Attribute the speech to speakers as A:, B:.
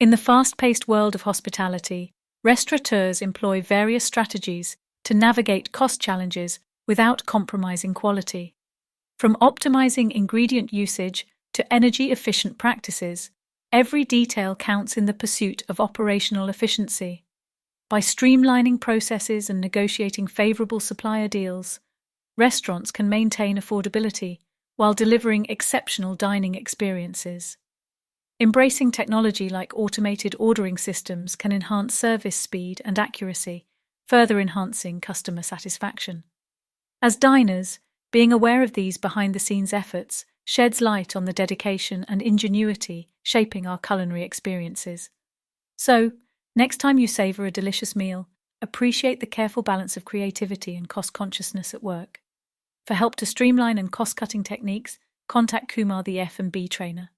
A: In the fast-paced world of hospitality, restaurateurs employ various strategies to navigate cost challenges without compromising quality. From optimizing ingredient usage to energy-efficient practices, every detail counts in the pursuit of operational efficiency. By streamlining processes and negotiating favorable supplier deals, restaurants can maintain affordability while delivering exceptional dining experiences. Embracing technology like automated ordering systems can enhance service speed and accuracy, further enhancing customer satisfaction. As diners, being aware of these behind-the-scenes efforts sheds light on the dedication and ingenuity shaping our culinary experiences. So, next time you savor a delicious meal, appreciate the careful balance of creativity and cost consciousness at work. For help to streamline and cost-cutting techniques, contact Kumar, the F&B trainer.